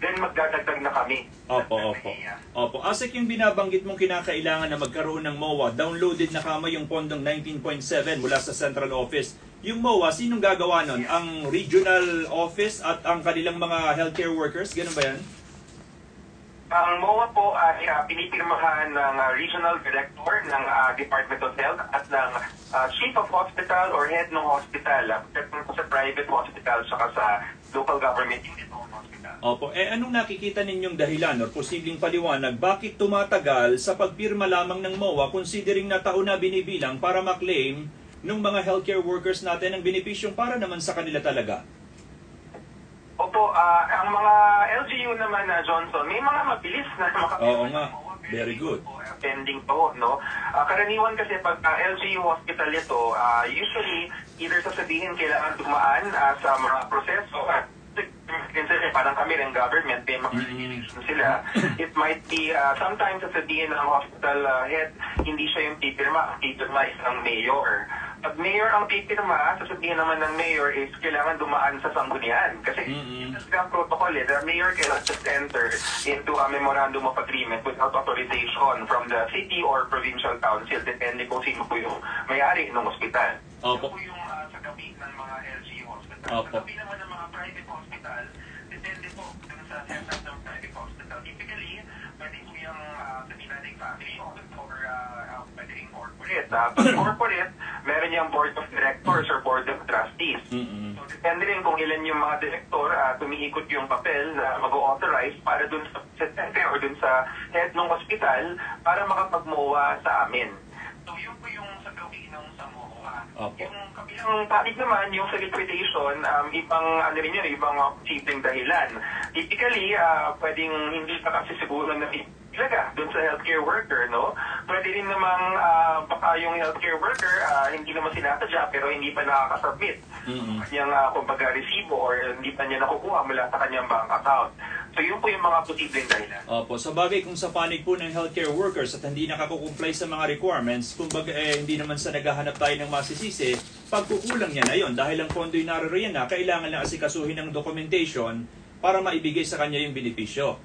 then magdadagdag na kami. Opo. Asik, yung binabanggit mong kinakailangan na magkaroon ng MOA, downloaded na kamo yung pondong 19.7 mula sa central office. Yung MOA, sinong gagawa nun? Ang regional office at ang kanilang mga healthcare workers? Ganun ba yan? Ang MOA po ay pinipirmahan ng regional director ng Department of Health at ng chief of hospital or head ng hospital sa private hospital saka sa local government unit o hospital. Opo. Anong nakikita ninyong dahilan o posibleng paliwanag bakit tumatagal sa pagpirma lamang ng MOA considering na taon na binibilang para maklaim ng mga healthcare workers natin ang benepisyong para naman sa kanila talaga? Opo, ang mga LGU naman na Johnson, may mga mabilis na makapirma. Oo nga, very good. Pending po, no? Karaniwan kasi pag LGU hospital ito, usually either sasabihin kailangan dumaan sa mga proseso at parang kami rin government, may mga sila. It might be, sometimes sasabihin ng hospital head, hindi siya yung pipirma isang mayor. Pag mayor ang pipirma, sasabihin naman ng mayor is kailangan dumaan sa sanggunian. Kasi ang protocol the mayor cannot just enter into a memorandum of agreement without authorization from the city or provincial council, depende kung sino po yung may-ari ng ospital. Ito po yung sa gabi ng mga LGU hospital. Sa gabi naman ng mga private hospital, depende po sa setup ng private hospital. Typically, pwede po yung sabihin natin family or pwede rin corporate. Pag corporate, meron yung board of directors or board of trustees. So, depende rin kung ilan yung mga director, tumiikot yung papel na mag-authorize para dun sa secretary or dun sa head ng hospital para makapag-MOA sa amin. So, yun po yung sa gawin ng sa MOA. Yung kabilang panig naman, yung sa liquidation, ibang, ibang posibleng dahilan. Typically, pwedeng hindi pa kasi siguro na ilaga doon sa healthcare worker, no? Pwede rin namang baka yung healthcare worker hindi naman sinasadya pero hindi pa nakakasubmit kanyang kumbaga resibo or hindi pa niya nakukuha mula sa kanyang bank account. So yun po yung mga posibleng dahilan. Opo, sa bagay kung sa panig po ng healthcare workers at hindi nakakukumply sa mga requirements, kumbaga hindi naman sa naghahanap tayo ng masisisi, pagkukulang niya na yon dahil ang pondo'y naririyan na, kailangan lang asikasuhin ng documentation para maibigay sa kanya yung benepisyo.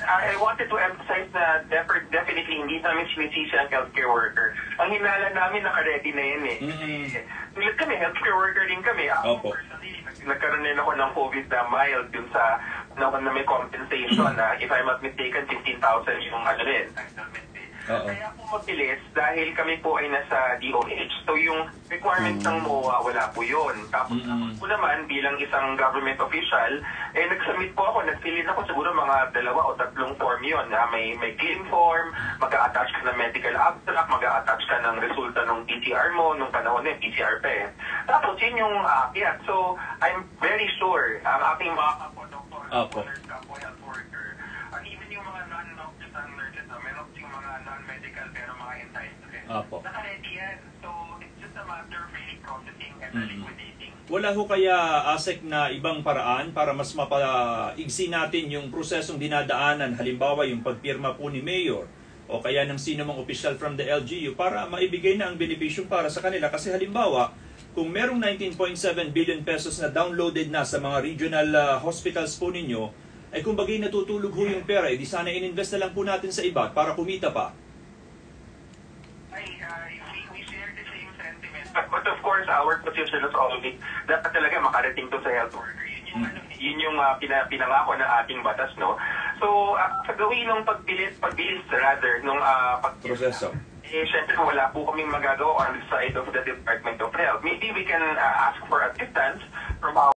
I wanted to emphasize na definitely hindi namin sinisisi ang healthcare worker. Ang hinala namin naka-ready na yan Tulad kami, healthcare worker din kami. Ako personally, nagkaroon din ako ng COVID na mild dun sa na may compensation na if I'm not mistaken, 15,000 yung entitlement. Kaya po mabilis dahil kami po ay nasa DOH. So yung requirement ng MOA, wala po yun. Tapos ako naman bilang isang government official, nag-submit po ako, nag-fill in ako siguro mga 2 o 3 form yun. May claim form, mag-a-attach ka ng medical abstract, mag-a-attach ka ng resulta ng PCR mo, nung panahon na PCR pa Tapos yun yung aakyat. So I'm very sure ang aking mga kapwa-doktor, health worker, even yung mga non-hospital nurses, meron yung mga non-medical pero mga entitled. Naka-ready yan. So, it's just a matter of really processing and liquidating. Wala ho kaya, ASEC, na ibang paraan para mas mapaigsi natin yung prosesong dinadaanan, halimbawa yung pagpirma po ni Mayor o kaya ng sino mang official from the LGU para maibigay na ang benepisyong para sa kanila? Kasi halimbawa, kung merong 19.7 billion pesos na downloaded na sa mga regional hospitals po ninyo, ay kung bagay natutulog ho yung pera, di sana ininvest na lang po natin sa iba para kumita pa. We share the same sentiment. But of course, our position is always dapat talaga makarating to sa health worker. Yun yung pinangako ng ating batas, no? So, sa gawin ng pagbilis rather, nung proseso. Siyempre wala po kaming magagawa on the side of the Department of Health. Maybe we can ask for assistance from our